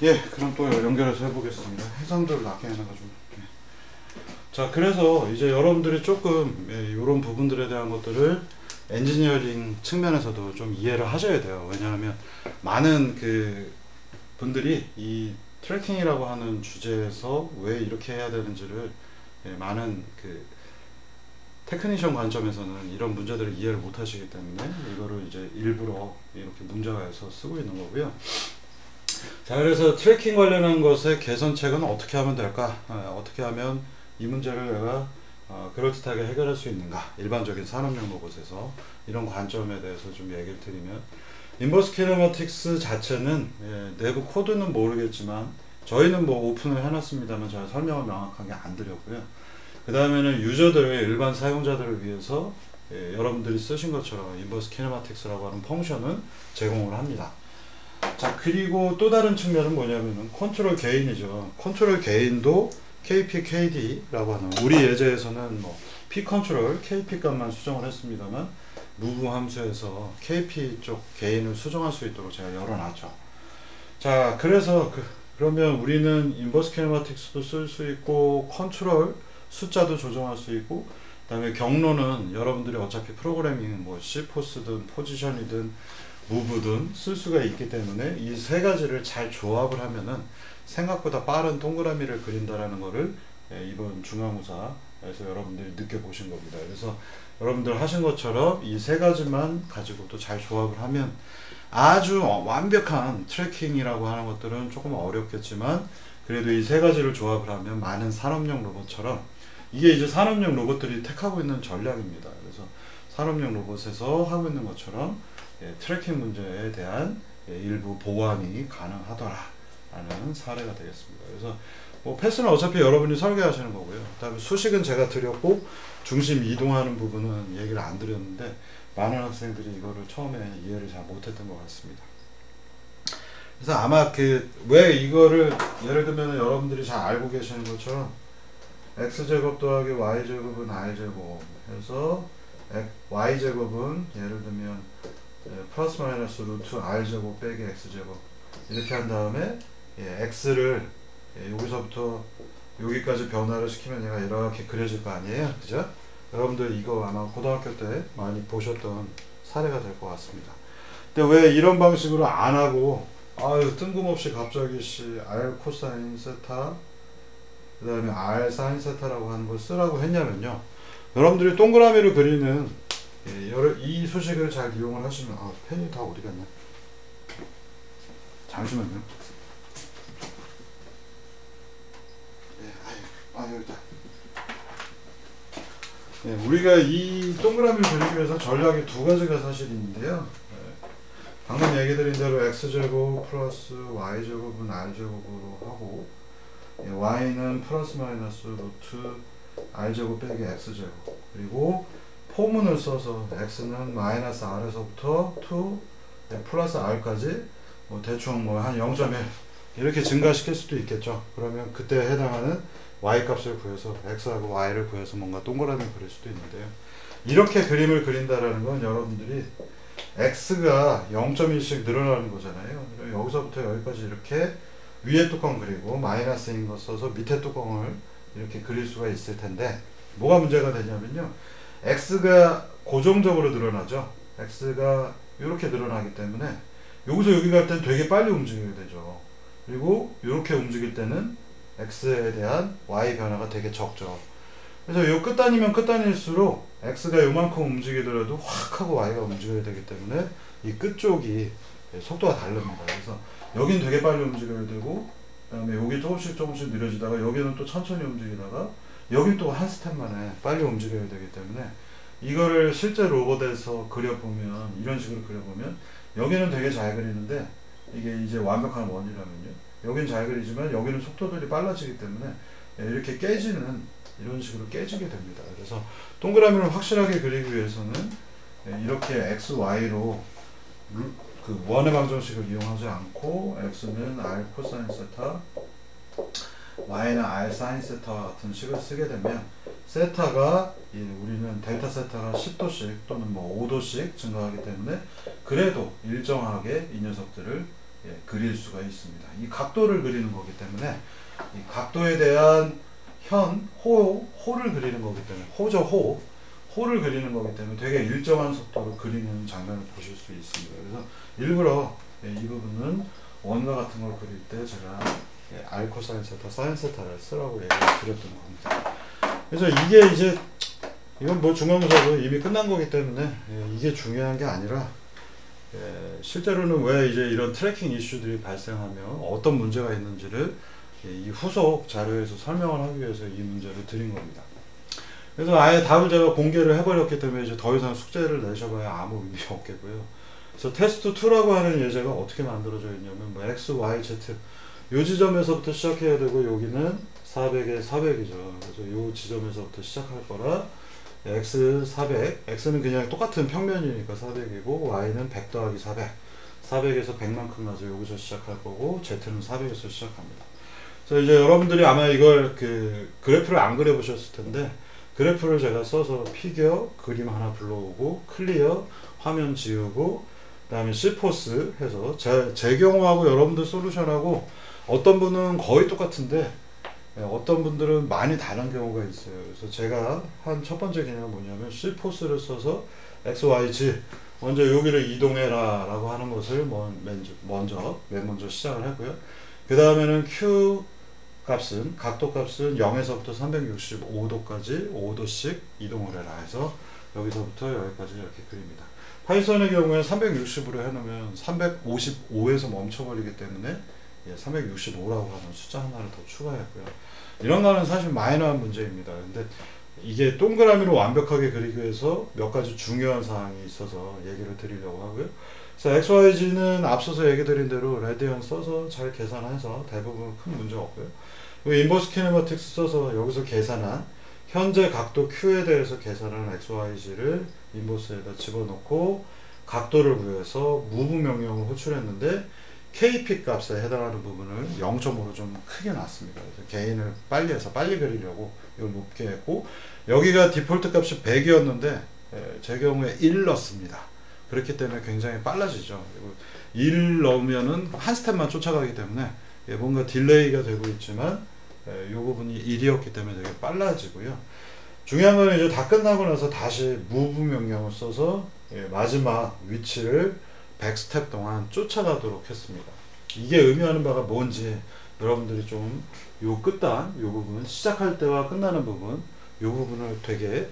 예, 그럼 또 연결해서 해보겠습니다. 해상도를 낮게 해놔가지고. 예. 자, 그래서 이제 여러분들이 조금 이런 부분들에 대한 것들을 엔지니어링 측면에서도 좀 이해를 하셔야 돼요. 왜냐하면 많은 그 분들이 이 트래킹이라고 하는 주제에서 왜 이렇게 해야 되는지를 많은 그 테크니션 관점에서는 이런 문제들을 이해를 못 하시기 때문에 이거를 이제 일부러 이렇게 문제화해서 쓰고 있는 거고요. 자, 그래서 트래킹 관련한 것의 개선책은 어떻게 하면 될까? 어떻게 하면 이 문제를 내가 그럴듯하게 해결할 수 있는가? 일반적인 산업용 로봇에서 이런 관점에 대해서 좀 얘기를 드리면, 인버스 키네마틱스 자체는 내부 코드는 모르겠지만 저희는 뭐 오픈을 해놨습니다만 제가 설명을 명확하게 안 드렸고요. 그 다음에는 유저들, 일반 사용자들을 위해서 여러분들이 쓰신 것처럼 인버스 키네마틱스라고 하는 펑션은 제공을 합니다. 자, 그리고 또 다른 측면은 뭐냐면은 컨트롤 게인이죠. 컨트롤 게인도 KP, KD라고 하는, 우리 예제에서는 뭐 P 컨트롤, KP 값만 수정을 했습니다만 무브 함수에서 KP 쪽 게인을 수정할 수 있도록 제가 열어놨죠. 자, 그래서 그러면 우리는 인버스 키네마틱스도 쓸 수 있고 컨트롤 숫자도 조정할 수 있고, 그 다음에 경로는 여러분들이 어차피 프로그래밍 뭐 C포스든 포지션이든 무브든 쓸 수가 있기 때문에 이 세 가지를 잘 조합을 하면은 생각보다 빠른 동그라미를 그린다라는 거를 이번 중간고사에서 여러분들이 느껴보신 겁니다. 그래서 여러분들 하신 것처럼 이 세 가지만 가지고 또 잘 조합을 하면 아주 완벽한 트래킹이라고 하는 것들은 조금 어렵겠지만, 그래도 이 세 가지를 조합을 하면 많은 산업용 로봇처럼, 이게 이제 산업용 로봇들이 택하고 있는 전략입니다. 그래서 산업용 로봇에서 하고 있는 것처럼 트래킹 문제에 대한 일부 보완이 가능하더라라는 사례가 되겠습니다. 그래서 뭐 패스는 어차피 여러분이 설계하시는 거고요. 그 다음에 수식은 제가 드렸고 중심 이동하는 부분은 얘기를 안 드렸는데 많은 학생들이 이거를 처음에 이해를 잘 못했던 것 같습니다. 그래서 아마 왜 이거를 예를 들면 여러분들이 잘 알고 계시는 것처럼 x제곱 더하기 y제곱은 r제곱 해서 y제곱은 예를 들면 플러스 마이너스 루트 r제곱 빼기 x제곱 이렇게 한 다음에 x를 여기서부터 여기까지 변화를 시키면 얘가 이렇게 그려질 거 아니에요, 그죠? 여러분들 이거 아마 고등학교 때 많이 보셨던 사례가 될 것 같습니다. 근데 왜 이런 방식으로 안 하고 아유 뜬금없이 갑자기 r 코사인 세타 그 다음에 r 사인 세타라고 하는 걸 쓰라고 했냐면요, 여러분들이 동그라미를 그리는 이 수식을 잘 이용을 하시면, 펜이 다 어디 갔냐? 잠시만요. 여기다. 우리가 이 동그라미를 그리기 위해서 전략이 두 가지가 사실 있는데요. 방금 얘기 드린 대로 x제곱 플러스 y제곱은 r제곱으로 하고, y는 플러스 마이너스 루트 r제곱 빼기 x제곱, 그리고 포문을 써서 x는 마이너스 r에서부터 2 플러스 r까지 뭐 대충 뭐 한 0.1 이렇게 증가시킬 수도 있겠죠. 그러면 그때 해당하는 y 값을 구해서 x하고 y를 구해서 뭔가 동그라미를 그릴 수도 있는데요. 이렇게 그림을 그린다라는 건 여러분들이 x가 0.1씩 늘어나는 거잖아요. 여기서부터 여기까지 이렇게 위에 뚜껑 그리고 마이너스인 거 써서 밑에 뚜껑을 이렇게 그릴 수가 있을 텐데, 뭐가 문제가 되냐면요, x가 고정적으로 늘어나죠. x가 이렇게 늘어나기 때문에 여기서 여기 갈 때는 되게 빨리 움직이게 되죠. 그리고 이렇게 움직일 때는 x에 대한 y 변화가 되게 적죠. 그래서 요 끝단이면 끝단일수록 x가 요만큼 움직이더라도 확 하고 y가 움직여야 되기 때문에 이 끝쪽이 속도가 다릅니다. 그래서 여긴 되게 빨리 움직여야 되고, 그 다음에 여기 조금씩 느려지다가 여기는 또 천천히 움직이다가 여긴 또 한 스텝 만에 빨리 움직여야 되기 때문에, 이거를 실제 로봇에서 그려보면, 이런 식으로 그려보면 여기는 되게 잘 그리는데 이게 이제 완벽한 원이라면요, 여긴 잘 그리지만 여기는 속도들이 빨라지기 때문에 이렇게 깨지는, 이런 식으로 깨지게 됩니다. 그래서 동그라미를 확실하게 그리기 위해서는 이렇게 x, y로 그 원의 방정식을 이용하지 않고 x는 r 코사인 세타, y는 r 사인 세타와 같은 식을 쓰게 되면 세타가 우리는 델타 세타가 10도씩 또는 뭐 5도씩 증가하기 때문에 그래도 일정하게 이 녀석들을 그릴 수가 있습니다. 이 각도를 그리는 거기 때문에 이 각도에 대한 호를 그리는 거기 때문에 호를 그리는 거기 때문에 되게 일정한 속도로 그리는 장면을 보실 수 있습니다. 그래서 일부러 이 부분은 원과 같은 걸 그릴 때 제가 알코사인 세타, 사인 세타를 쓰라고 얘기를 드렸던 겁니다. 그래서 이게 이제 이건 뭐 중간고사도 이미 끝난 거기 때문에 이게 중요한 게 아니라 실제로는 왜 이제 이런 트래킹 이슈들이 발생하면 어떤 문제가 있는지를 이 후속 자료에서 설명을 하기 위해서 이 문제를 드린 겁니다. 그래서 아예 답을 제가 공개를 해버렸기 때문에 이제 더 이상 숙제를 내셔봐야 아무 의미 없겠고요. 그래서 테스트 2라고 하는 예제가 어떻게 만들어져 있냐면 뭐 x, y, z 요 지점에서부터 시작해야 되고 여기는 400에 400이죠. 그래서 요 지점에서부터 시작할 거라 x 400, x는 그냥 똑같은 평면이니까 400이고 y는 100 더하기 400, 400에서 100만큼 가서 여기서 시작할 거고 z는 400에서 시작합니다. 그래서 이제 여러분들이 아마 이걸 그래프를 안 그려 보셨을 텐데 그래프를 제가 써서 피겨, 그림 하나 불러오고 클리어, 화면 지우고 그 다음에 C포스 해서 제 경우하고 여러분들 솔루션하고 어떤 분은 거의 똑같은데 어떤 분들은 많이 다른 경우가 있어요. 그래서 제가 한 첫 번째 개념은 뭐냐면 C포스를 써서 X, Y, Z 먼저 여기를 이동해라 라고 하는 것을 맨 먼저 시작을 하고요. 그 다음에는 Q 값은 각도 값은 0에서부터 365도까지 5도씩 이동을 해라 해서 여기서부터 여기까지 이렇게 그립니다. 파이썬의 경우에 360으로 해놓으면 355에서 멈춰버리기 때문에 365라고 하는 숫자 하나를 더 추가했고요. 이런 거는 사실 마이너한 문제입니다. 근데 이게 동그라미로 완벽하게 그리기 위해서 몇 가지 중요한 사항이 있어서 얘기를 드리려고 하고요. 그래서 XYZ는 앞서서 얘기 드린 대로 레디언 써서 잘 계산해서 대부분 큰 문제 없고요. 인버스 키네마틱스 써서 여기서 계산한 현재 각도 Q에 대해서 계산한 XYZ를 인버스에다 집어넣고 각도를 구해서 무브 명령을 호출했는데 KP 값에 해당하는 부분을 0.5로 좀 크게 놨습니다. 그래서 개인을 빨리 해서 빨리 그리려고 이걸 높게 했고 여기가 디폴트 값이 100이었는데 제 경우에 1 넣습니다. 그렇기 때문에 굉장히 빨라지죠. 1 넣으면은 한 스텝만 쫓아가기 때문에 뭔가 딜레이가 되고 있지만 이 부분이 1이었기 때문에 되게 빨라지고요. 중요한 건 이제 다 끝나고 나서 다시 move 명령을 써서 마지막 위치를 100스텝 동안 쫓아가도록 했습니다. 이게 의미하는 바가 뭔지 여러분들이 좀 요 끝단, 요 부분, 시작할 때와 끝나는 부분, 요 부분을 되게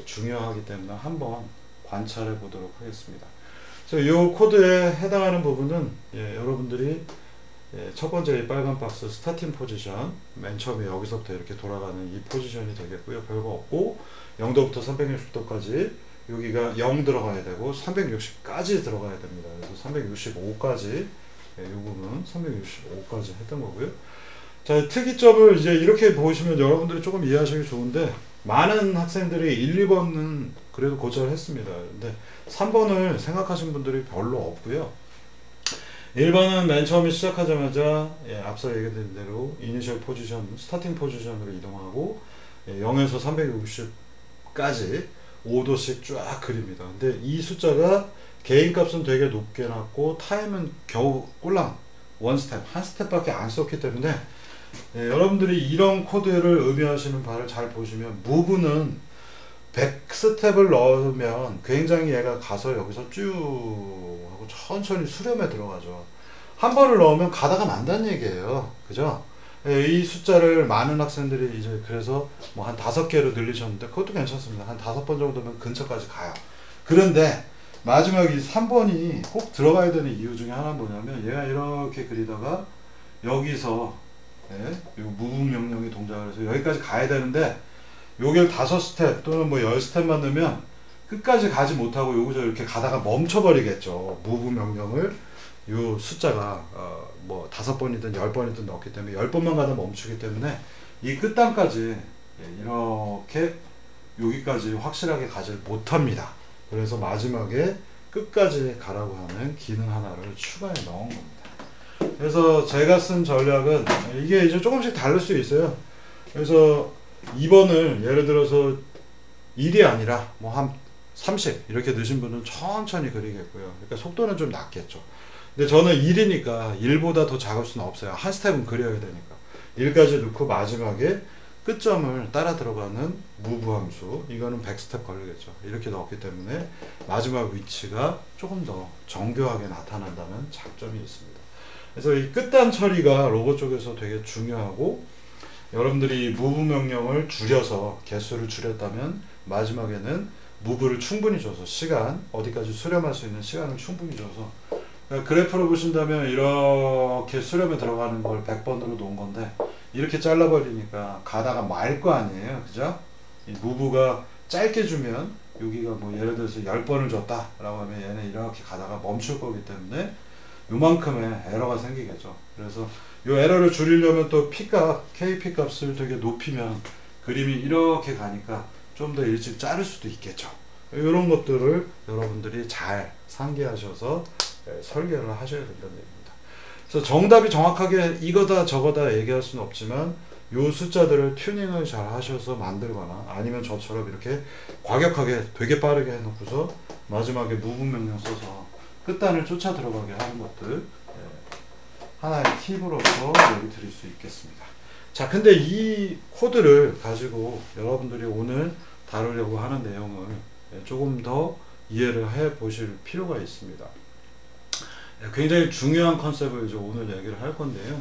중요하기 때문에 한번 관찰해 보도록 하겠습니다. 그래서 요 코드에 해당하는 부분은 여러분들이 첫 번째 이 빨간 박스 스타팅 포지션 맨 처음에 여기서부터 이렇게 돌아가는 이 포지션이 되겠고요. 별거 없고 0도부터 360도까지 여기가 0 들어가야 되고 360까지 들어가야 됩니다. 그래서 365까지 이 부분 365까지 했던 거고요. 자, 특이점을 이제 이렇게 보시면 여러분들이 조금 이해하시기 좋은데 많은 학생들이 1, 2번은 그래도 고찰을 했습니다. 근데 3번을 생각하신 분들이 별로 없고요. 1번은 맨 처음에 시작하자마자 앞서 얘기드린 대로 이니셜 포지션, 스타팅 포지션으로 이동하고 0에서 360까지 5도씩 쫙 그립니다. 근데 이 숫자가 개인 값은 되게 높게 놨고 타임은 겨우 꼴랑 원 스텝, 한 스텝밖에 안 썼기 때문에 여러분들이 이런 코드를 의미하시는 바를 잘 보시면 무브는 100스텝을 넣으면 굉장히 얘가 가서 여기서 쭉 하고 천천히 수렴에 들어가죠. 한 번을 넣으면 가다가 만다는 얘기예요. 그죠? 이 숫자를 많은 학생들이 이제 그래서 뭐 한 5개로 늘리셨는데 그것도 괜찮습니다. 한 5번 정도면 근처까지 가요. 그런데 마지막 이 3번이 꼭 들어가야 되는 이유 중에 하나는 뭐냐면 얘가 이렇게 그리다가 여기서 요 무브 명령이 동작을 해서 여기까지 가야 되는데 여기를 5스텝 또는 뭐 10스텝만 넣으면 끝까지 가지 못하고 여기서 이렇게 가다가 멈춰버리겠죠. 무브 명령을 요 숫자가 뭐 5번이든 10번이든 넣기 때문에 10번만 가다 멈추기 때문에 이 끝단까지 이렇게 여기까지 확실하게 가지 못합니다. 그래서 마지막에 끝까지 가라고 하는 기능 하나를 추가해 넣은 겁니다. 그래서 제가 쓴 전략은 이게 이제 조금씩 다를 수 있어요. 그래서 2번을 예를 들어서 1이 아니라 뭐 한 30 이렇게 넣으신 분은 천천히 그리겠고요. 그러니까 속도는 좀 낮겠죠. 근데 저는 1이니까 1보다 더 작을 수는 없어요. 한 스텝은 그려야 되니까. 1까지 넣고 마지막에 끝점을 따라 들어가는 무브 함수, 이거는 100스텝 걸리겠죠. 이렇게 넣었기 때문에 마지막 위치가 조금 더 정교하게 나타난다는 장점이 있습니다. 그래서 이 끝단 처리가 로봇 쪽에서 되게 중요하고, 여러분들이 무브 명령을 줄여서 개수를 줄였다면 마지막에는 무브를 충분히 줘서 시간, 어디까지 수렴할 수 있는 시간을 충분히 줘서, 그러니까 그래프로 보신다면 이렇게 수렴에 들어가는 걸 100번으로 놓은 건데 이렇게 잘라버리니까 가다가 말 거 아니에요, 그죠? 이 무브가 짧게 주면 여기가 뭐 예를 들어서 10번을 줬다 라고 하면 얘는 이렇게 가다가 멈출 거기 때문에 요만큼의 에러가 생기겠죠. 그래서 이 에러를 줄이려면 또 P값, KP 값을 되게 높이면 그림이 이렇게 가니까 좀 더 일찍 자를 수도 있겠죠. 이런 것들을 여러분들이 잘 상기하셔서 설계를 하셔야 된다는 얘기입니다. 그래서 정답이 정확하게 이거다 저거다 얘기할 수는 없지만 요 숫자들을 튜닝을 잘 하셔서 만들거나, 아니면 저처럼 이렇게 과격하게 되게 빠르게 해놓고서 마지막에 무브 명령 써서 끝단을 쫓아 들어가게 하는 것들, 하나의 팁으로서 얘기 드릴 수 있겠습니다. 자, 근데 이 코드를 가지고 여러분들이 오늘 다루려고 하는 내용을 조금 더 이해를 해 보실 필요가 있습니다. 굉장히 중요한 컨셉을 이제 오늘 얘기를 할 건데요.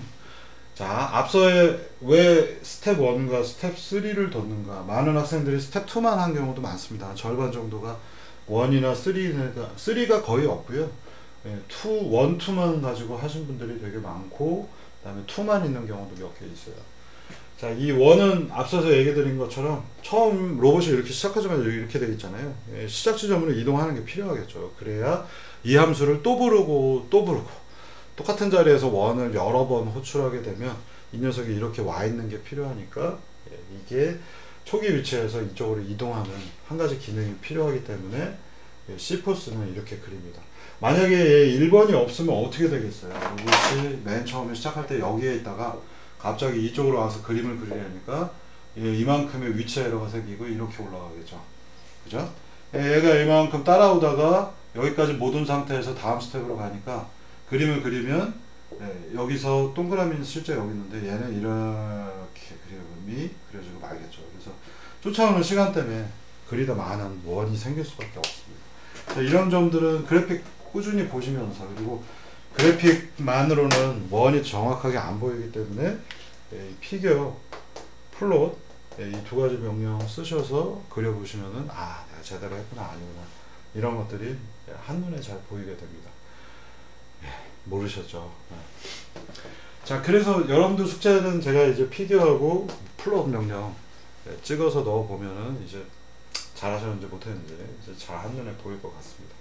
자, 앞서에 왜 스텝 1과 스텝 3를 뒀는가? 많은 학생들이 스텝 2만 한 경우도 많습니다. 절반 정도가 1이나 3가 거의 없고요. 1, 2만 가지고 하신 분들이 되게 많고, 그 다음에 2만 있는 경우도 몇 개 있어요. 자, 이 1은 앞서서 얘기 드린 것처럼 처음 로봇이 이렇게 시작하자마자 이렇게 되어 있잖아요. 시작 지점으로 이동하는 게 필요하겠죠. 그래야 이 함수를 또 부르고 또 부르고, 똑같은 자리에서 1을 여러 번 호출하게 되면 이 녀석이 이렇게 와 있는 게 필요하니까, 이게 초기 위치에서 이쪽으로 이동하는 한 가지 기능이 필요하기 때문에 C포스는 이렇게 그립니다. 만약에 1번이 없으면 어떻게 되겠어요? 로봇이 맨 처음에 시작할 때 여기에 있다가 갑자기 이쪽으로 와서 그림을 그리려니까 이만큼의 위치 에러가 생기고 이렇게 올라가겠죠. 그죠? 얘가 이만큼 따라오다가 여기까지 못 온 상태에서 다음 스텝으로 가니까 그림을 그리면, 여기서 동그라미는 실제 여기 있는데 얘는 이렇게 그림이 그려지고 말겠죠. 그래서 쫓아오는 시간 때문에 그리다 많은 원이 생길 수밖에 없습니다. 이런 점들은 그래픽 꾸준히 보시면서, 그리고 그래픽만으로는 원이 정확하게 안 보이기 때문에 피겨, 플롯, 이 두 가지 명령 쓰셔서 그려보시면은 아, 내가 제대로 했구나 아니구나, 이런 것들이 한눈에 잘 보이게 됩니다. 모르셨죠? 자, 그래서 여러분들 숙제는 제가 이제 피겨하고 플롯 명령 찍어서 넣어 보면은 이제 잘하셨는지 못했는지 이제 잘 한눈에 보일 것 같습니다.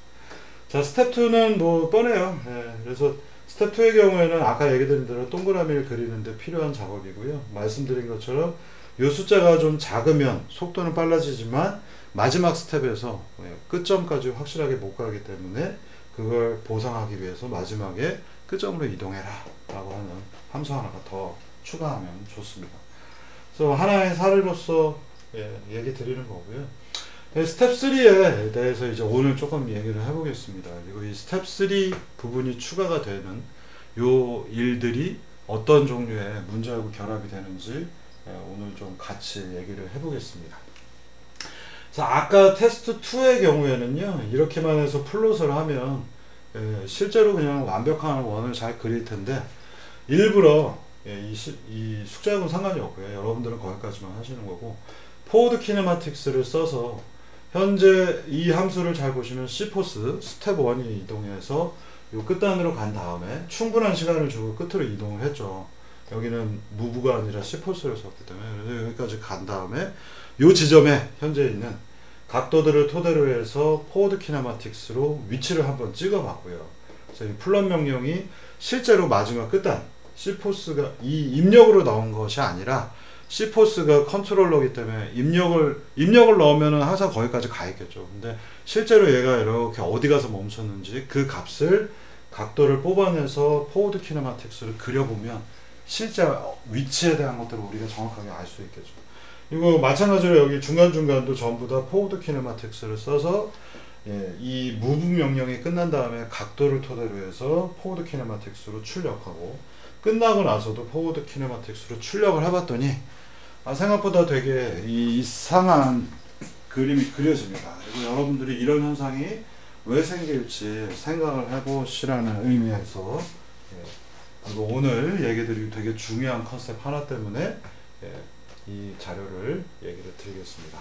자, 스텝 2는 뭐 뻔해요. 그래서 스텝 2의 경우에는 아까 얘기 드린 대로 동그라미를 그리는데 필요한 작업이고요. 말씀드린 것처럼 이 숫자가 좀 작으면 속도는 빨라지지만 마지막 스텝에서 끝점까지 확실하게 못 가기 때문에 그걸 보상하기 위해서 마지막에 끝점으로 이동해라 라고 하는 함수 하나가 더 추가하면 좋습니다. 그래서 하나의 사례로서 얘기 드리는 거고요. 스텝 3에 대해서 이제 오늘 조금 얘기를 해보겠습니다. 그리고 이 스텝 3 부분이 추가가 되는 요 일들이 어떤 종류의 문제하고 결합이 되는지 오늘 좀 같이 얘기를 해보겠습니다. 자, 아까 테스트 2의 경우에는요, 이렇게만 해서 플롯을 하면 실제로 그냥 완벽한 원을 잘 그릴 텐데, 일부러 이 숙제하고는 상관이 없고요. 여러분들은 거기까지만 하시는 거고, 포워드 키네마틱스를 써서 현재 이 함수를 잘 보시면 C포스 스텝 1이 이동해서 요 끝단으로 간 다음에 충분한 시간을 주고 끝으로 이동을 했죠. 여기는 무브가 아니라 C포스를 썼기 때문에. 그래서 여기까지 간 다음에 요 지점에 현재 있는 각도들을 토대로 해서 포워드 키네마틱스로 위치를 한번 찍어 봤고요. 그래서 이 플롯 명령이 실제로 마지막 끝단 C포스가 이 입력으로 나온 것이 아니라 C포스가 컨트롤러이기 때문에 입력을 넣으면 항상 거기까지 가 있겠죠. 근데 실제로 얘가 이렇게 어디 가서 멈췄는지 그 값을 각도를 뽑아내서 포워드 키네마틱스를 그려보면 실제 위치에 대한 것들을 우리가 정확하게 알 수 있겠죠. 이거 마찬가지로 여기 중간중간도 전부 다 포워드 키네마틱스를 써서 이 move 명령이 끝난 다음에 각도를 토대로 해서 포워드 키네마틱스로 출력하고, 끝나고 나서도 포워드 키네마틱스로 출력을 해봤더니 생각보다 되게 이상한 그림이 그려집니다. 그리고 여러분들이 이런 현상이 왜 생길지 생각을 해보시라는 의미에서 그리고 오늘 얘기 드리기 되게 중요한 컨셉 하나 때문에 이 자료를 얘기를 드리겠습니다.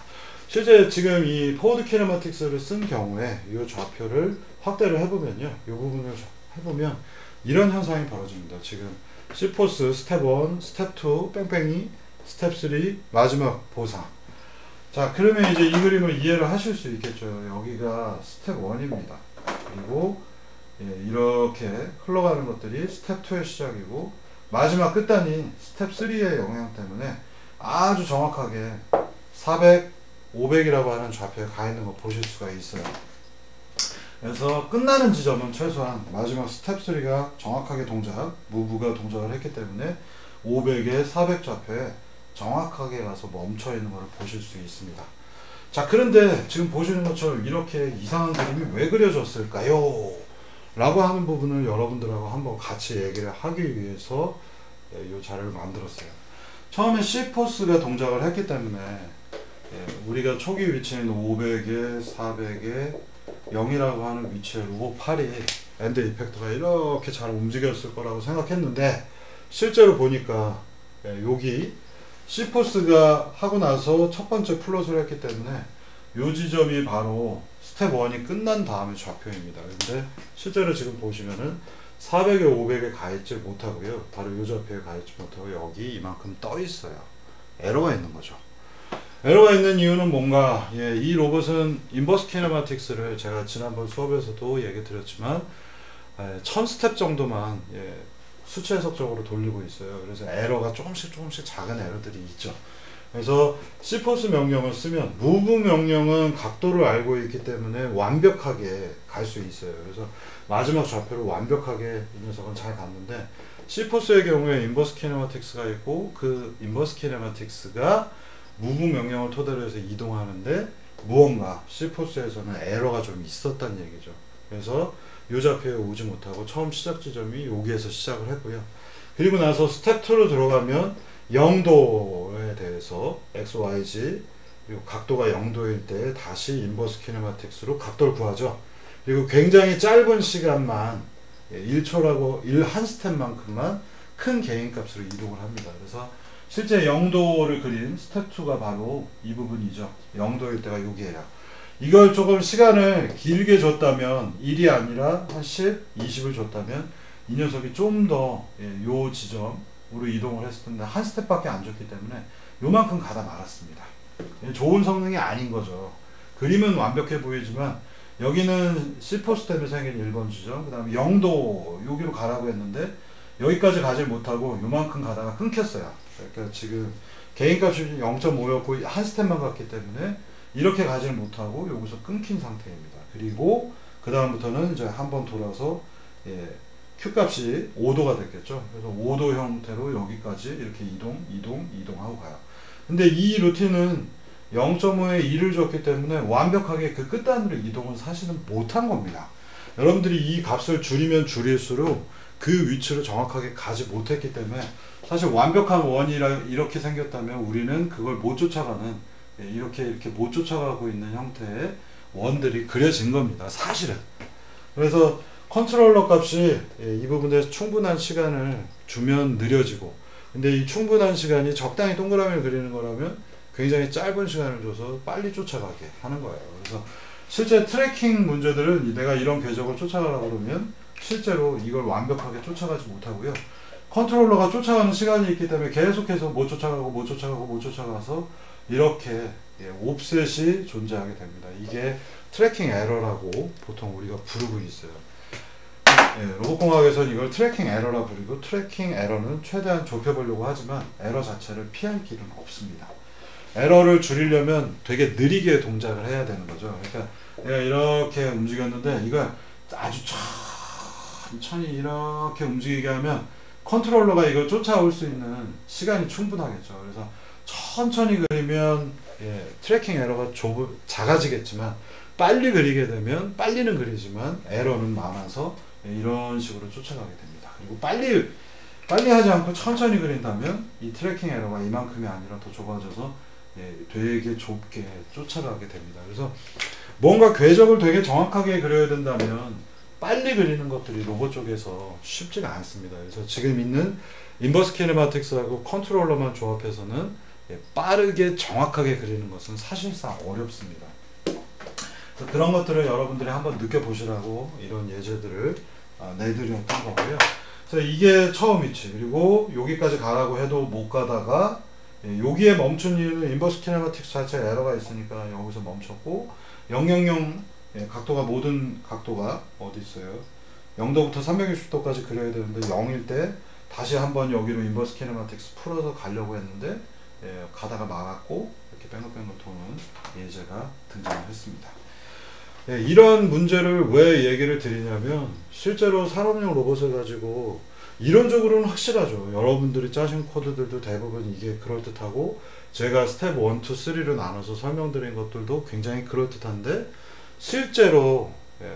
실제 지금 이 포워드 키네마틱스를 쓴 경우에 이 좌표를 확대를 해보면요, 이 부분을 해보면 이런 현상이 벌어집니다. 지금 C포스 스텝 1, 스텝 2, 뺑뺑이, 스텝 3, 마지막 보상. 자, 그러면 이제 이 그림을 이해를 하실 수 있겠죠. 여기가 스텝 1입니다. 그리고 이렇게 흘러가는 것들이 스텝 2의 시작이고, 마지막 끝단이 스텝 3의 영향 때문에 아주 정확하게 400, 500이라고 하는 좌표에 가 있는 거 보실 수가 있어요. 그래서 끝나는 지점은 최소한 마지막 스텝 3가 정확하게 무브가 동작을 했기 때문에 500에 400 좌표에 정확하게 가서 멈춰 있는 것을 보실 수 있습니다. 자, 그런데 지금 보시는 것처럼 이렇게 이상한 그림이 왜 그려졌을까요? 라고 하는 부분을 여러분들하고 한번 같이 얘기를 하기 위해서 이 자료를 만들었어요. 처음에 C포스가 동작을 했기 때문에 우리가 초기 위치인 500에 400에 0이라고 하는 위치에 로봇 8이 엔드 이펙터가 이렇게 잘 움직였을 거라고 생각했는데, 실제로 보니까 여기 C포스가 하고 나서 첫 번째 플롯을 했기 때문에 이 지점이 바로 스텝 1이 끝난 다음의 좌표입니다. 근데 실제로 지금 보시면은 400에 500에 가 있지 못하고요, 바로 이 좌표에 가 있지 못하고 여기 이만큼 떠 있어요. 에러가 있는 거죠. 에러가 있는 이유는 뭔가, 이 로봇은 인버스 키네마틱스를 제가 지난번 수업에서도 얘기 드렸지만 1000스텝 정도만 수치 해석적으로 돌리고 있어요. 그래서 에러가 조금씩 작은 에러들이 있죠. 그래서 C포스 명령을 쓰면 move 명령은 각도를 알고 있기 때문에 완벽하게 갈 수 있어요. 그래서 마지막 좌표를 완벽하게 이 녀석은 잘 갔는데, C포스의 경우에 인버스 키네마틱스가 있고 그 인버스 키네마틱스가 move 명령을 토대로 해서 이동하는데 무언가 C포스에서는 에러가 좀 있었단 얘기죠. 그래서 이 좌표에 오지 못하고 처음 시작 지점이 여기에서 시작을 했고요. 그리고 나서 스텝 2로 들어가면 0도에 대해서 XYZ, 그리고 각도가 0도일 때 다시 인버스 키네마틱스로 각도를 구하죠. 그리고 굉장히 짧은 시간만 1초라고 1한 스텝만큼만 큰 개인값으로 이동을 합니다. 그래서 실제 0도를 그린 스텝 2가 바로 이 부분이죠. 0도일 때가 여기에요. 이걸 조금 시간을 길게 줬다면, 1이 아니라 한 10, 20을 줬다면 이 녀석이 좀 더 요 지점으로 이동을 했을 텐데 한 스텝밖에 안 줬기 때문에 요만큼 가다 말았습니다. 좋은 성능이 아닌 거죠. 그림은 완벽해 보이지만 여기는 C포스 때문에 생긴 1번 지점, 그 다음에 0도 여기로 가라고 했는데 여기까지 가지 못하고 요만큼 가다가 끊겼어요. 그러니까 지금 개인값이 0.5였고 한 스텝만 갔기 때문에 이렇게 가지를 못하고 여기서 끊긴 상태입니다. 그리고 그 다음부터는 이제 한번 돌아서 Q값이 5도가 됐겠죠. 그래서 5도 형태로 여기까지 이렇게 이동하고 가요. 근데 이 루틴은 0.5에 2를 줬기 때문에 완벽하게 그 끝단으로 이동을 사실은 못한 겁니다. 여러분들이 이 값을 줄이면 줄일수록 그 위치로 정확하게 가지 못했기 때문에 사실 완벽한 원이라 이렇게 생겼다면 우리는 그걸 못 쫓아가는, 이렇게 못 쫓아가고 있는 형태의 원들이 그려진 겁니다. 사실은. 그래서 컨트롤러 값이 이 부분에서 충분한 시간을 주면 느려지고, 근데 이 충분한 시간이 적당히 동그라미를 그리는 거라면 굉장히 짧은 시간을 줘서 빨리 쫓아가게 하는 거예요. 그래서 실제 트래킹 문제들은 내가 이런 궤적을 쫓아가라고 그러면 실제로 이걸 완벽하게 쫓아가지 못하고요. 컨트롤러가 쫓아가는 시간이 있기 때문에 계속해서 못 쫓아가서 이렇게 옵셋이 존재하게 됩니다. 이게 트래킹 에러라고 보통 우리가 부르고 있어요. 로봇공학에서는 이걸 트래킹 에러라 부르고, 트래킹 에러는 최대한 좁혀보려고 하지만 에러 자체를 피할 길은 없습니다. 에러를 줄이려면 되게 느리게 동작을 해야 되는 거죠. 그러니까 내가 이렇게 움직였는데 이걸 아주 천천히 이렇게 움직이게 하면 컨트롤러가 이걸 쫓아올 수 있는 시간이 충분하겠죠. 그래서 천천히 그리면 트래킹 에러가 작아지겠지만 빨리 그리게 되면 빨리는 그리지만 에러는 많아서 이런 식으로 쫓아가게 됩니다. 그리고 빨리 하지 않고 천천히 그린다면 이 트래킹 에러가 이만큼이 아니라 더 좁아져서 되게 좁게 쫓아가게 됩니다. 그래서 뭔가 궤적을 되게 정확하게 그려야 된다면 빨리 그리는 것들이 로봇 쪽에서 쉽지가 않습니다. 그래서 지금 있는 인버스 키네마틱스하고 컨트롤러만 조합해서는 빠르게 정확하게 그리는 것은 사실상 어렵습니다. 그런 것들을 여러분들이 한번 느껴보시라고 이런 예제들을 내드렸던 거고요. 그래서 이게 처음 위치, 그리고 여기까지 가라고 해도 못 가다가 여기에 멈춘 이유는 인버스 키네마틱스 자체에 에러가 있으니까 여기서 멈췄고 000 각도가 모든 각도가 어디 있어요? 0도부터 360도까지 그려야 되는데 0일 때 다시 한번 여기로 인버스 키네마틱스 풀어서 가려고 했는데 가다가 막았고 이렇게 뺑글뺑글 도는 예제가 등장을 했습니다. 이런 문제를 왜 얘기를 드리냐면 실제로 산업용 로봇을 가지고 이론적으로는 확실하죠. 여러분들이 짜신 코드들도 대부분 이게 그럴듯하고 제가 스텝 1, 2, 3로 나눠서 설명드린 것들도 굉장히 그럴듯한데 실제로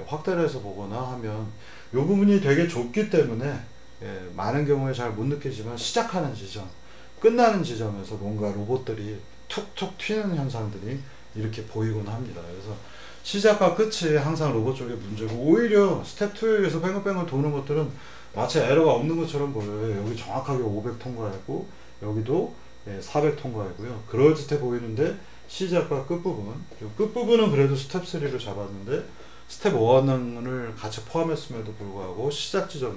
확대를 해서 보거나 하면 이 부분이 되게 좁기 때문에 많은 경우에 잘 못 느끼지만 시작하는 지점, 끝나는 지점에서 뭔가 로봇들이 툭툭 튀는 현상들이 이렇게 보이곤 합니다. 그래서 시작과 끝이 항상 로봇 쪽의 문제고 오히려 스텝 2에서 뺑글뺑글 도는 것들은 마치 에러가 없는 것처럼 보여요. 여기 정확하게 500 통과했고 여기도 400 통과했고요. 그럴듯해 보이는데 시작과 끝부분은 그래도 스텝 3를 잡았는데 스텝 1을 같이 포함했음에도 불구하고 시작 지점은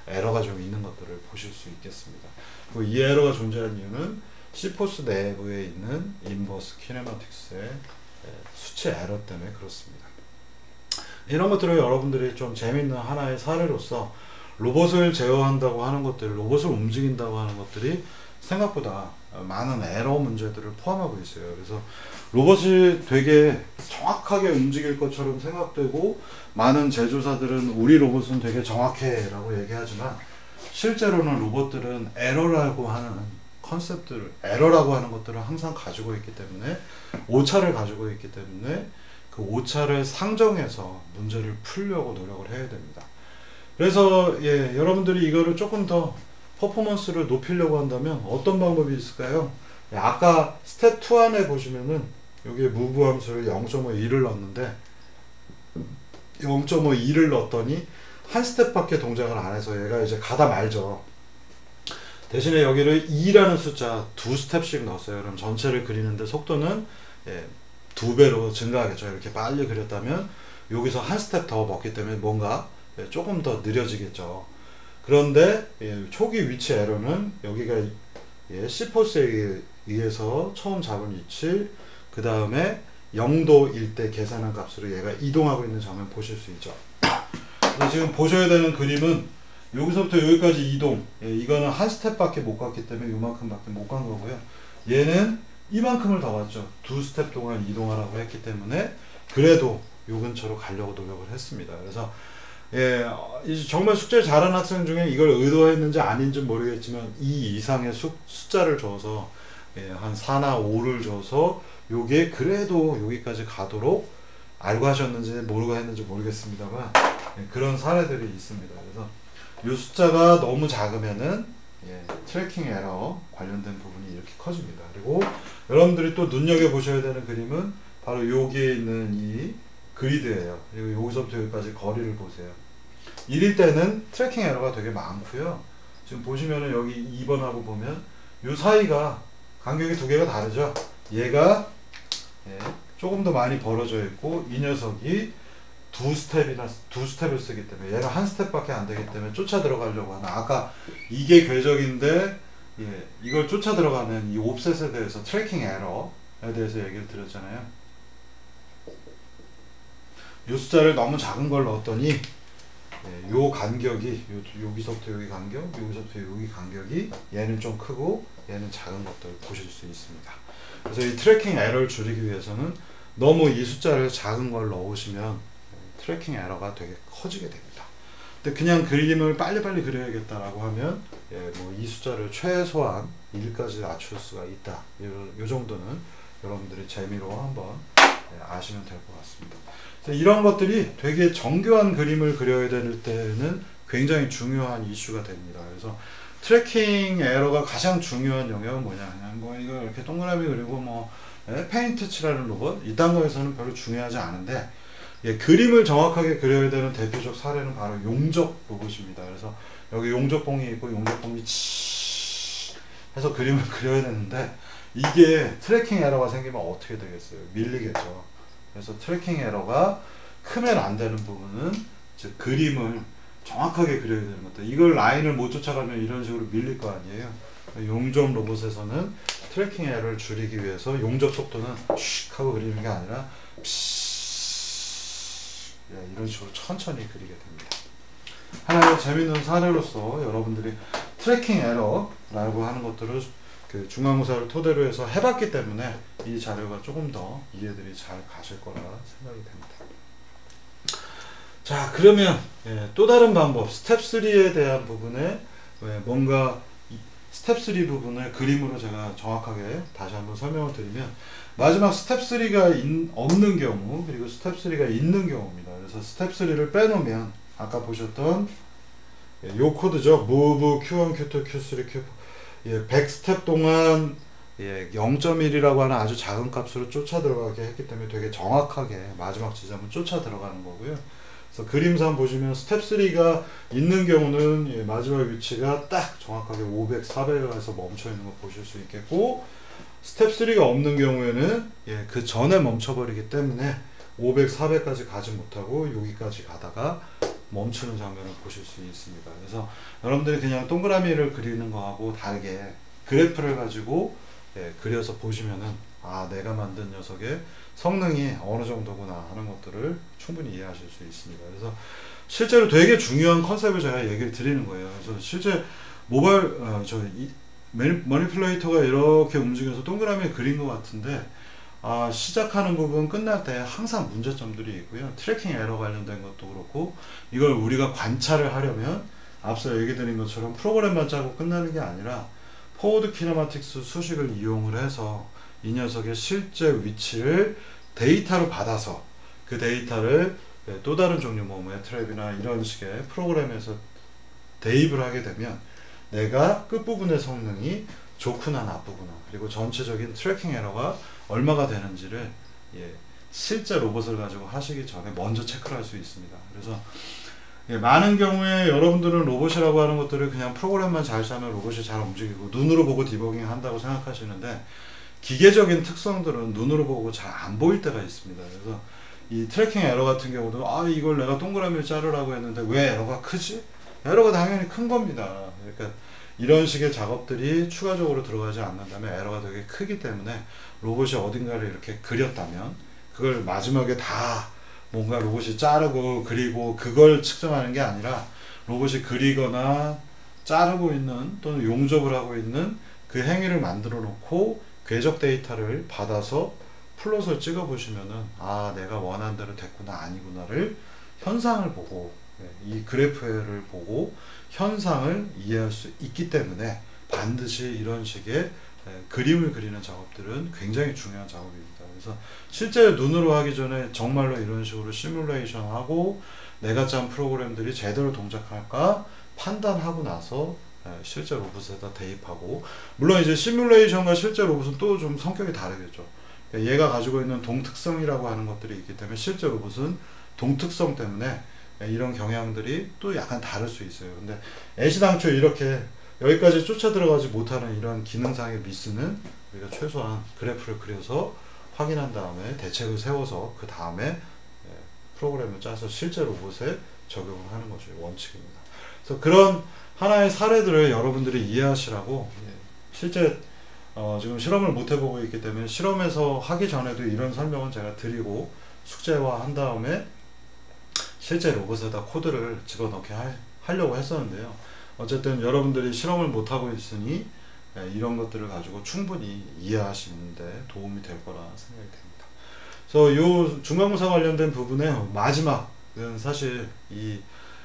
에러가 좀 있는 것들을 보실 수 있겠습니다. 그리고 이 에러가 존재하는 이유는 C포스 내부에 있는 인버스 키네마틱스의 수치 에러 때문에 그렇습니다. 이런 것들을 여러분들이 좀 재밌는 하나의 사례로서 로봇을 제어한다고 하는 것들, 로봇을 움직인다고 하는 것들이 생각보다 많은 에러 문제들을 포함하고 있어요. 그래서 로봇이 되게 정확하게 움직일 것처럼 생각되고 많은 제조사들은 우리 로봇은 되게 정확해 라고 얘기하지만 실제로는 로봇들은 에러라고 하는 컨셉들, 에러라고 하는 것들을 항상 가지고 있기 때문에 오차를 가지고 있기 때문에 그 오차를 상정해서 문제를 풀려고 노력을 해야 됩니다. 그래서 여러분들이 이거를 조금 더 퍼포먼스를 높이려고 한다면 어떤 방법이 있을까요? 아까 스텝 2 안에 보시면은 여기에 무브 함수를 0.52를 넣었는데 0.52를 넣었더니 한 스텝밖에 동작을 안 해서 얘가 이제 가다 말죠. 대신에 여기를 2라는 숫자 2스텝씩 넣었어요. 그럼 전체를 그리는데 속도는 2배로 증가하겠죠. 이렇게 빨리 그렸다면 여기서 한 스텝 더 먹기 때문에 뭔가 조금 더 느려지겠죠. 그런데 초기 위치 에러는 여기가 C포스에 의해서 처음 잡은 위치, 그 다음에 0도일 때 계산한 값으로 얘가 이동하고 있는 장면 보실 수 있죠. 지금 보셔야 되는 그림은 여기서부터 여기까지 이동, 이거는 한 스텝밖에 못 갔기 때문에 요만큼밖에 못 간 거고요. 얘는 이만큼을 더 갔죠. 2스텝 동안 이동하라고 했기 때문에 그래도 요 근처로 가려고 노력을 했습니다. 그래서 정말 숙제를 잘하는 학생 중에 이걸 의도했는지 아닌지 모르겠지만 2 이상의 숫자를 줘서 한 4나 5를 줘서 요게 그래도 여기까지 가도록 알고 하셨는지 모르고 했는지 모르겠습니다만 그런 사례들이 있습니다. 그래서 이 숫자가 너무 작으면은 트래킹 에러 관련된 부분이 이렇게 커집니다. 그리고 여러분들이 또 눈여겨보셔야 되는 그림은 바로 여기에 있는 이 그리드예요. 그리고 여기서부터 여기까지 거리를 보세요. 1일 때는 트래킹 에러가 되게 많고요. 지금 보시면은 여기 2번하고 보면 이 사이가 간격이 두 개가 다르죠. 얘가 조금 더 많이 벌어져 있고 이 녀석이 두 스텝을 쓰기 때문에 얘가 한 스텝밖에 안 되기 때문에 쫓아 들어가려고 하는, 아까 이게 궤적인데 이걸 쫓아 들어가는 이 옵셋에 대해서 트래킹 에러에 대해서 얘기를 드렸잖아요. 이 숫자를 너무 작은 걸 넣었더니 요 간격이 여기서부터 여기 간격, 여기서부터 여기 간격이 얘는 좀 크고 얘는 작은 것들을 보실 수 있습니다. 그래서 이 트래킹 에러를 줄이기 위해서는 너무 이 숫자를 작은 걸 넣으시면 트래킹 에러가 되게 커지게 됩니다. 근데 그냥 그림을 빨리빨리 그려야겠다라고 하면 뭐 이 숫자를 최소한 1까지 낮출 수가 있다. 요 정도는 여러분들이 재미로 한번 아시면 될 것 같습니다. 그래서 이런 것들이 되게 정교한 그림을 그려야 될 때는 굉장히 중요한 이슈가 됩니다. 그래서 트래킹 에러가 가장 중요한 영역은 뭐냐, 그냥 뭐 이거 이렇게 동그라미 그리고 뭐 페인트 칠하는 로봇 이딴 거에서는 별로 중요하지 않은데, 그림을 정확하게 그려야 되는 대표적 사례는 바로 용접 로봇입니다. 그래서 여기 용접봉이 있고 용접봉이 치 해서 그림을 그려야 되는데, 이게 트래킹 에러가 생기면 어떻게 되겠어요? 밀리겠죠. 그래서 트래킹 에러가 크면 안 되는 부분은 즉 그림을 정확하게 그려야 되는 것들, 이걸 라인을 못 쫓아가면 이런 식으로 밀릴 거 아니에요. 용접 로봇에서는 트래킹 에러를 줄이기 위해서 용접 속도는 슉 하고 그리는 게 아니라 이런 식으로 천천히 그리게 됩니다. 하나의 재밌는 사례로서 여러분들이 트래킹 에러라고 하는 것들을 그 중간고사를 토대로 해서 해봤기 때문에 이 자료가 조금 더 이해들이 잘 가실 거라 생각이 됩니다. 자, 그러면 또 다른 방법, 스텝 3에 대한 부분에 뭔가 스텝 3 부분을 그림으로 제가 정확하게 다시 한번 설명을 드리면, 마지막 스텝 3가 없는 경우 그리고 스텝 3가 있는 경우입니다. 그래서 스텝 3를 빼놓으면 아까 보셨던 요 코드죠. move q1 q2 q3 q4 100스텝 동안 0.1이라고 하는 아주 작은 값으로 쫓아 들어가게 했기 때문에 되게 정확하게 마지막 지점을 쫓아 들어가는 거고요. 그래서 그림상 보시면 스텝 3가 있는 경우는 마지막 위치가 딱 정확하게 500, 400에서 멈춰 있는 거 보실 수 있겠고, 스텝 3가 없는 경우에는 그 전에 멈춰버리기 때문에 500, 400까지 가지 못하고 여기까지 가다가 멈추는 장면을 보실 수 있습니다. 그래서 여러분들이 그냥 동그라미를 그리는 거하고 다르게 그래프를 가지고 그려서 보시면은 내가 만든 녀석의 성능이 어느 정도구나 하는 것들을 충분히 이해하실 수 있습니다. 그래서 실제로 되게 중요한 컨셉을 제가 얘기를 드리는 거예요. 그래서 실제 모바일 머니플레이터가 이렇게 움직여서 동그라미 그린 것 같은데, 시작하는 부분 끝날 때 항상 문제점들이 있고요. 트래킹 에러 관련된 것도 그렇고, 이걸 우리가 관찰을 하려면 앞서 얘기 드린 것처럼 프로그램만 짜고 끝나는 게 아니라 포워드 키네마틱스 수식을 이용을 해서 이 녀석의 실제 위치를 데이터로 받아서 그 데이터를 또 다른 종류 뭐 매트랩이나 이런 식의 프로그램에서 대입을 하게 되면 내가 끝부분의 성능이 좋구나 나쁘구나, 그리고 전체적인 트래킹 에러가 얼마가 되는지를 실제 로봇을 가지고 하시기 전에 먼저 체크를 할 수 있습니다. 그래서 많은 경우에 여러분들은 로봇이라고 하는 것들을 그냥 프로그램만 잘 짜면 로봇이 잘 움직이고 눈으로 보고 디버깅 한다고 생각하시는데, 기계적인 특성들은 눈으로 보고 잘 안 보일 때가 있습니다. 그래서 이 트래킹 에러 같은 경우도 이걸 내가 동그라미를 자르라고 했는데 왜 에러가 크지? 에러가 당연히 큰 겁니다. 그러니까 이런 식의 작업들이 추가적으로 들어가지 않는다면 에러가 되게 크기 때문에 로봇이 어딘가를 이렇게 그렸다면 그걸 마지막에 다 뭔가 로봇이 자르고 그리고 그걸 측정하는 게 아니라 로봇이 그리거나 자르고 있는 또는 용접을 하고 있는 그 행위를 만들어 놓고 궤적 데이터를 받아서 플롯을 찍어 보시면은 내가 원하는 대로 됐구나 아니구나를 현상을 보고 이 그래프를 보고 현상을 이해할 수 있기 때문에 반드시 이런 식의 그림을 그리는 작업들은 굉장히 중요한 작업입니다. 그래서 실제 눈으로 하기 전에 정말로 이런 식으로 시뮬레이션 하고 내가 짠 프로그램들이 제대로 동작할까 판단하고 나서 실제 로봇에다 대입하고, 물론 이제 시뮬레이션과 실제 로봇은 또 좀 성격이 다르겠죠. 그러니까 얘가 가지고 있는 동특성이라고 하는 것들이 있기 때문에 실제 로봇은 동특성 때문에 이런 경향들이 또 약간 다를 수 있어요. 근데 애시당초 이렇게 여기까지 쫓아 들어가지 못하는 이런 기능상의 미스는 우리가 최소한 그래프를 그려서 확인한 다음에 대책을 세워서 그 다음에 프로그램을 짜서 실제 로봇에 적용을 하는 것이 원칙입니다. 그래서 그런 하나의 사례들을 여러분들이 이해하시라고 실제 지금 실험을 못 해보고 있기 때문에 실험에서 하기 전에도 이런 설명은 제가 드리고 숙제화한 다음에 실제 로봇에다 코드를 집어넣게 하려고 했었는데요. 어쨌든 여러분들이 실험을 못 하고 있으니 이런 것들을 가지고 충분히 이해하시는데 도움이 될 거라 생각이 됩니다. 그래서 요 중간고사 관련된 부분에 마지막은 사실 이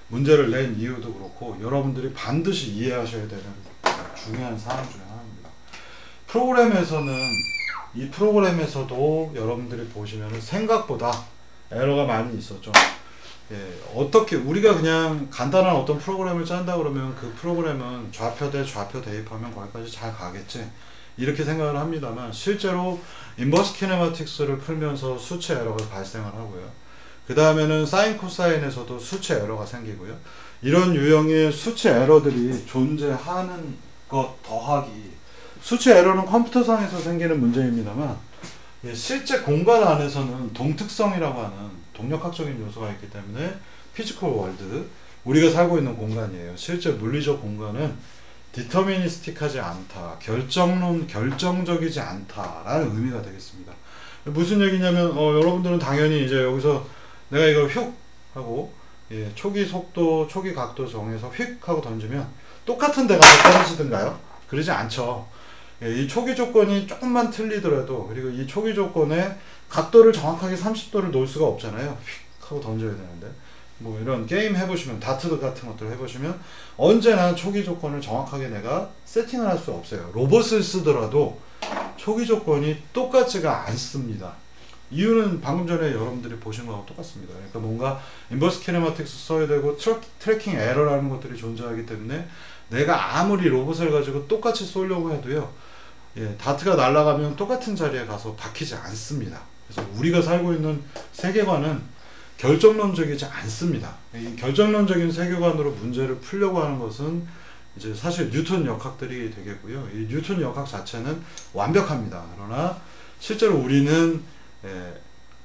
문제를 낸 이유도 그렇고 여러분들이 반드시 이해하셔야 되는 중요한 사항 중에 하나입니다. 프로그램에서는 이 프로그램에서도 여러분들이 보시면 생각보다 에러가 많이 있었죠. 예, 어떻게 우리가 그냥 간단한 어떤 프로그램을 짠다 그러면 그 프로그램은 좌표 대 좌표 대입하면 거기까지 잘 가겠지, 이렇게 생각을 합니다만, 실제로 인버스 키네마틱스를 풀면서 수치 에러가 발생을 하고요. 그 다음에는 사인 코사인에서도 수치 에러가 생기고요. 이런 유형의 수치 에러들이 존재하는 것 더하기, 수치 에러는 컴퓨터상에서 생기는 문제입니다만, 예, 실제 공간 안에서는 동특성이라고 하는 동력학적인 요소가 있기 때문에 피지컬 월드, 우리가 살고 있는 공간이에요. 실제 물리적 공간은 디터미니스틱하지 않다, 결정적이지 않다라는 의미가 되겠습니다. 무슨 얘기냐면, 여러분들은 당연히 이제 여기서 내가 이걸 휙 하고, 예, 초기 속도, 초기 각도 정해서 휙 하고 던지면 똑같은 데가 떨어지던가요? 그러지 않죠. 예, 이 초기 조건이 조금만 틀리더라도, 그리고 이 초기 조건에 각도를 정확하게 30도를 놓을 수가 없잖아요. 휙 하고 던져야 되는데, 뭐 이런 게임 해보시면, 다트 같은 것들 해보시면 언제나 초기 조건을 정확하게 내가 세팅을 할 수 없어요. 로봇을 쓰더라도 초기 조건이 똑같지가 않습니다. 이유는 방금 전에 여러분들이 보신 거하고 똑같습니다. 그러니까 뭔가 인버스 키네마틱스 써야 되고 트래킹 에러라는 것들이 존재하기 때문에 내가 아무리 로봇을 가지고 똑같이 쏘려고 해도요, 예, 다트가 날아가면 똑같은 자리에 가서 박히지 않습니다. 그래서 우리가 살고 있는 세계관은 결정론적이지 않습니다. 이 결정론적인 세계관으로 문제를 풀려고 하는 것은 이제 사실 뉴턴 역학들이 되겠고요. 이 뉴턴 역학 자체는 완벽합니다. 그러나 실제로 우리는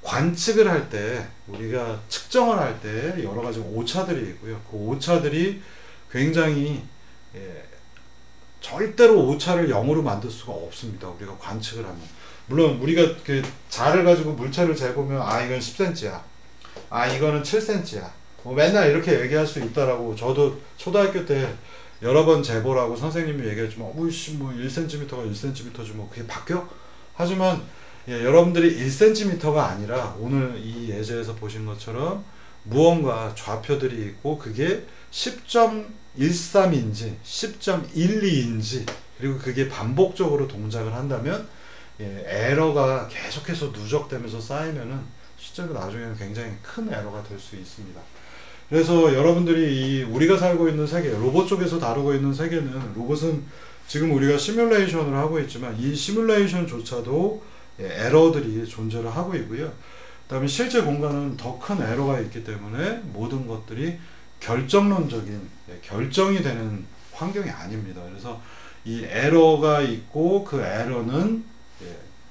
관측을 할 때, 우리가 측정을 할 때 여러 가지 오차들이 있고요. 그 오차들이 굉장히 절대로 오차를 0으로 만들 수가 없습니다. 우리가 관측을 하면. 물론 우리가 그 자를 가지고 물체를 재보면, 아 이건 10cm야, 아 이거는 7cm야, 뭐 맨날 이렇게 얘기할 수 있다라고, 저도 초등학교 때 여러 번 재보라고 선생님이 얘기했지만, 오이씨 뭐 1cm가 1cm지 뭐 그게 바뀌어? 하지만 예, 여러분들이 1cm가 아니라 오늘 이 예제에서 보신 것처럼 무언가 좌표들이 있고, 그게 10.13인지 10.12인지 그리고 그게 반복적으로 동작을 한다면, 예, 에러가 계속해서 누적되면서 쌓이면은 실제로 나중에는 굉장히 큰 에러가 될 수 있습니다. 그래서 여러분들이 우리가 살고 있는 세계, 로봇 쪽에서 다루고 있는 세계는, 로봇은 지금 우리가 시뮬레이션을 하고 있지만 이 시뮬레이션조차도 에러들이 존재를 하고 있고요. 그 다음에 실제 공간은 더 큰 에러가 있기 때문에 모든 것들이 결정론적인, 결정이 되는 환경이 아닙니다. 그래서 이 에러가 있고, 그 에러는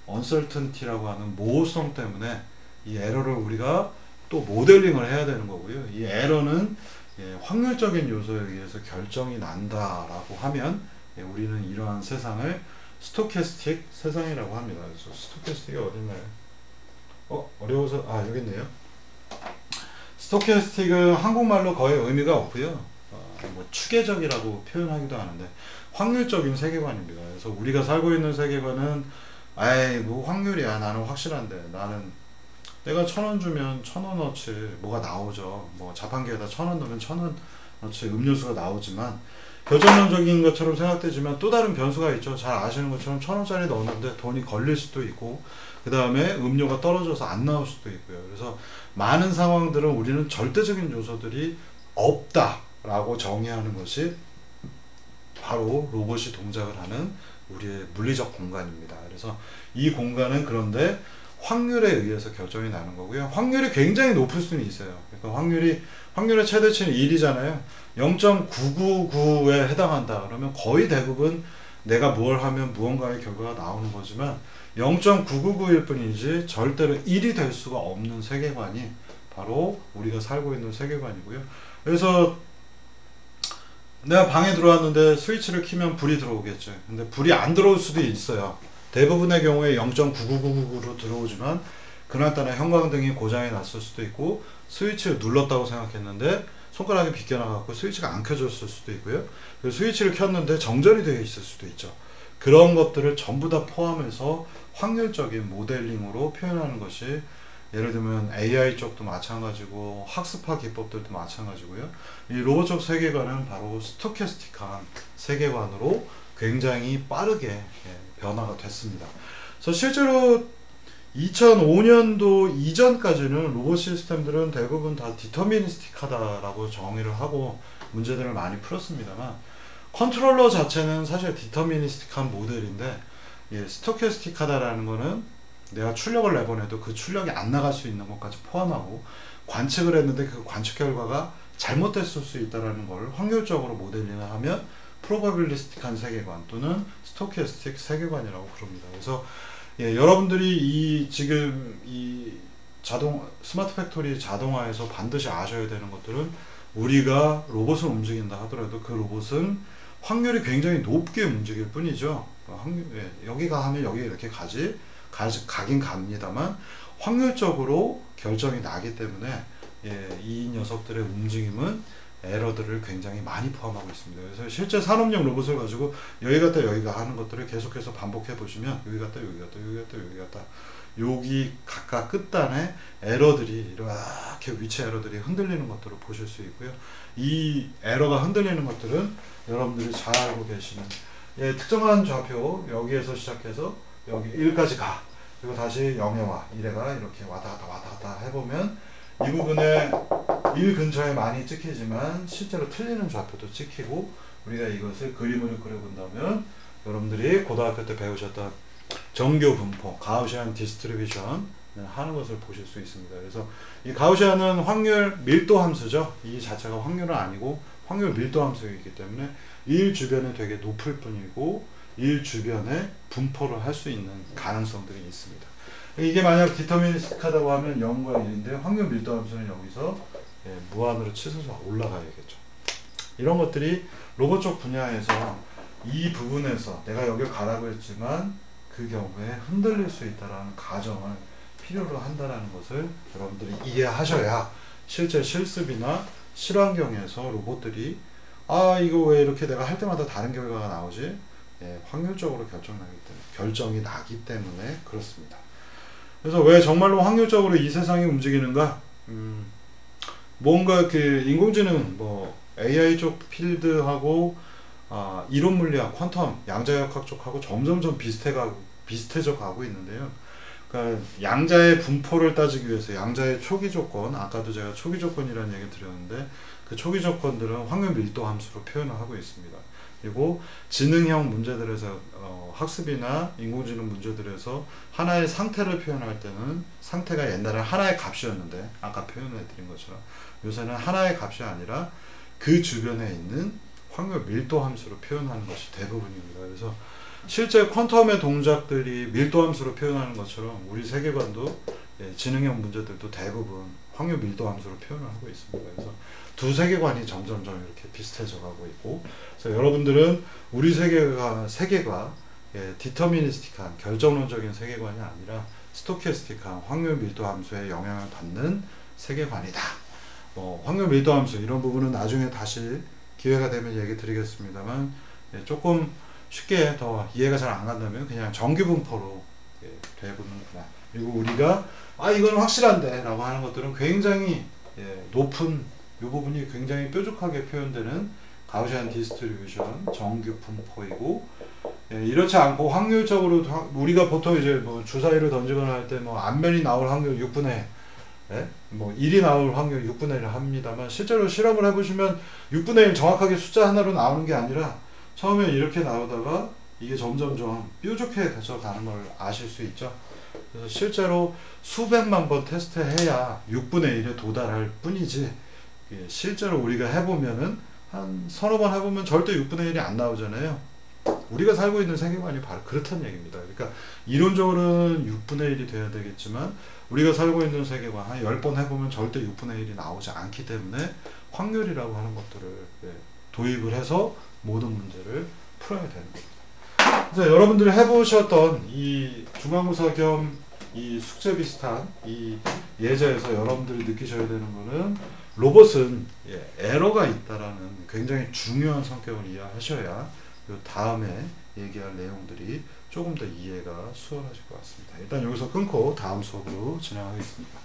uncertainty라고 하는 모호성 때문에 이 에러를 우리가 또 모델링을 해야 되는 거고요. 이 에러는 확률적인 요소에 의해서 결정이 난다라고 하면, 우리는 이러한 세상을 스토캐스틱 세상이라고 합니다. 그래서 스토캐스틱이 어딨나요? 어려워서, 여기 있네요. 스토캐스틱은 한국말로 거의 의미가 없고요. 뭐 추계적이라고 표현하기도 하는데 확률적인 세계관입니다. 그래서 우리가 살고 있는 세계관은, 아이 뭐 확률이야, 나는 확실한데, 나는 내가 1,000원 주면 1,000원어치 뭐가 나오죠. 뭐 자판기에다 1,000원 넣으면 1,000원어치 음료수가 나오지만, 결정론적인 것처럼 생각되지만 또 다른 변수가 있죠. 잘 아시는 것처럼 1,000원짜리 넣었는데 돈이 걸릴 수도 있고, 그 다음에 음료가 떨어져서 안 나올 수도 있고요. 그래서 많은 상황들은 우리는 절대적인 요소들이 없다라고 정의하는 것이 바로 로봇이 동작을 하는 우리의 물리적 공간입니다. 그래서 이 공간은 그런데 확률에 의해서 결정이 나는 거고요. 확률이 굉장히 높을 수는 있어요. 그러니까 확률의 최대치는 1이잖아요. 0.999에 해당한다 그러면 거의 대부분 내가 뭘 하면 무언가의 결과가 나오는 거지만 0.999일 뿐이지 절대로 1이 될 수가 없는 세계관이 바로 우리가 살고 있는 세계관이고요. 그래서 내가 방에 들어왔는데 스위치를 키면 불이 들어오겠죠. 근데 불이 안 들어올 수도 있어요. 대부분의 경우에 0.9999로 들어오지만 그날따라 형광등이 고장이 났을 수도 있고, 스위치를 눌렀다고 생각했는데 손가락이 비껴나가고 스위치가 안 켜졌을 수도 있고요. 스위치를 켰는데 정전이 되어 있을 수도 있죠. 그런 것들을 전부 다 포함해서 확률적인 모델링으로 표현하는 것이, 예를 들면 AI 쪽도 마찬가지고 학습화 기법들도 마찬가지고요. 이 로봇적 세계관은 바로 스토캐스틱한 세계관으로 굉장히 빠르게 변화가 됐습니다. 그래서 실제로 2005년도 이전까지는 로봇 시스템들은 대부분 다 디터미니스틱하다라고 정의를 하고 문제들을 많이 풀었습니다만, 컨트롤러 자체는 사실 디터미니스틱한 모델인데, 스토캐스틱하다라는 거는 내가 출력을 내보내도 그 출력이 안 나갈 수 있는 것까지 포함하고, 관측을 했는데 그 관측 결과가 잘못됐을 수 있다는 걸 확률적으로 모델링을 하면 프로바빌리스틱한 세계관 또는 스토캐스틱 세계관이라고 부릅니다. 그래서 여러분들이 지금 이 스마트 팩토리 자동화에서 반드시 아셔야 되는 것들은, 우리가 로봇을 움직인다 하더라도 그 로봇은 확률이 굉장히 높게 움직일 뿐이죠. 여기가 하면 여기 이렇게 가긴 갑니다만 확률적으로 결정이 나기 때문에 이 녀석들의 움직임은 에러들을 굉장히 많이 포함하고 있습니다. 그래서 실제 산업용 로봇을 가지고 여기 갔다 여기가 하는 것들을 계속해서 반복해 보시면, 여기 갔다 여기 갔다 여기 갔다 여기 갔다 여기 각각 끝단에 에러들이 이렇게 위치 에러들이 흔들리는 것들을 보실 수 있고요. 이 에러가 흔들리는 것들은 여러분들이 잘 알고 계시는 특정한 좌표, 여기에서 시작해서 여기 1까지 가, 그리고 다시 0에 와, 1에 가, 이렇게 왔다 갔다 해보면 이 부분에 1 근처에 많이 찍히지만 실제로 틀리는 좌표도 찍히고, 우리가 이것을 그림으로 그려본다면 여러분들이 고등학교 때 배우셨던 정교 분포, 가우시안 디스트리뷰션 하는 것을 보실 수 있습니다. 그래서 이 가우시안은 확률 밀도 함수죠. 이 자체가 확률은 아니고 확률 밀도 함수이기 때문에 일 주변에 되게 높을 뿐이고, 일 주변에 분포를 할 수 있는 가능성들이 있습니다. 이게 만약 디터미니스틱하다고 하면 0과 1인데, 확률 밀도 함수는 여기서 무한으로 치솟아 올라가야겠죠. 이런 것들이 로봇 쪽 분야에서 이 부분에서 내가 여길 가라고 했지만 그 경우에 흔들릴 수 있다는 가정을 필요로 한다는 것을 여러분들이 이해하셔야 실제 실습이나 실환경에서 로봇들이 이거 왜 이렇게 내가 할 때마다 다른 결과가 나오지? 확률적으로 결정이 나기 때문에 그렇습니다. 그래서 왜 정말로 확률적으로 이 세상이 움직이는가? 뭔가 인공지능, AI 쪽 필드하고 이론 물리학, 퀀텀, 양자역학 쪽하고 점점점 비슷해져 가고 있는데요. 그러니까 양자의 분포를 따지기 위해서 양자의 초기 조건, 아까도 제가 초기 조건이라는 얘기 드렸는데, 그 초기 조건들은 확률 밀도 함수로 표현을 하고 있습니다. 그리고 지능형 문제들에서 학습이나 인공지능 문제들에서 하나의 상태를 표현할 때는 상태가 옛날에 하나의 값이었는데, 아까 표현해 드린 것처럼 요새는 하나의 값이 아니라 그 주변에 있는 확률 밀도 함수로 표현하는 것이 대부분입니다. 그래서 실제 퀀텀의 동작들이 밀도 함수로 표현하는 것처럼 우리 세계관도 지능형 문제들도 대부분 확률 밀도 함수로 표현을 하고 있습니다. 그래서 두 세계관이 점점점 이렇게 비슷해져 가고 있고, 그래서 여러분들은 우리 세계가 디터미니스틱한 결정론적인 세계관이 아니라 스토캐스틱한 확률 밀도 함수의 영향을 받는 세계관이다. 확률 밀도 함수 이런 부분은 나중에 다시 기회가 되면 얘기 드리겠습니다만, 조금 쉽게 더 이해가 잘 안 간다면 그냥 정규분포로 되보는구나. 그리고 우리가 이건 확실한데 라고 하는 것들은 굉장히 높은, 이 부분이 굉장히 뾰족하게 표현되는 가우시안 디스트리뷰션 정규분포이고, 이렇지 않고 확률적으로 우리가 보통 이제 주사위를 던지거나 할 때 앞면이 나올 확률 6분의 1이 나올 확률 6분의 1을 합니다만, 실제로 실험을 해보시면 6분의 1 정확하게 숫자 하나로 나오는 게 아니라 처음에 이렇게 나오다가 이게 점점점 뾰족해져 가는 걸 아실 수 있죠. 그래서 실제로 수백만 번 테스트해야 6분의 1에 도달할 뿐이지, 실제로 우리가 해보면은 한 서너 번 해보면 절대 6분의 1이 안 나오잖아요. 우리가 살고 있는 세계관이 바로 그렇다는 얘기입니다. 그러니까 이론적으로는 6분의 1이 돼야 되겠지만 우리가 살고 있는 세계관 한 10번 해보면 절대 6분의 1이 나오지 않기 때문에 확률이라고 하는 것들을 도입을 해서 모든 문제를 풀어야 되는 겁니다. 그래서 여러분들이 해보셨던 이 중간고사 겸 이 숙제 비슷한 이 예제에서 여러분들이 느끼셔야 되는 거는, 로봇은 에러가 있다라는 굉장히 중요한 성격을 이해하셔야 요 다음에 얘기할 내용들이 조금 더 이해가 수월하실 것 같습니다. 일단 여기서 끊고 다음 수업으로 진행하겠습니다.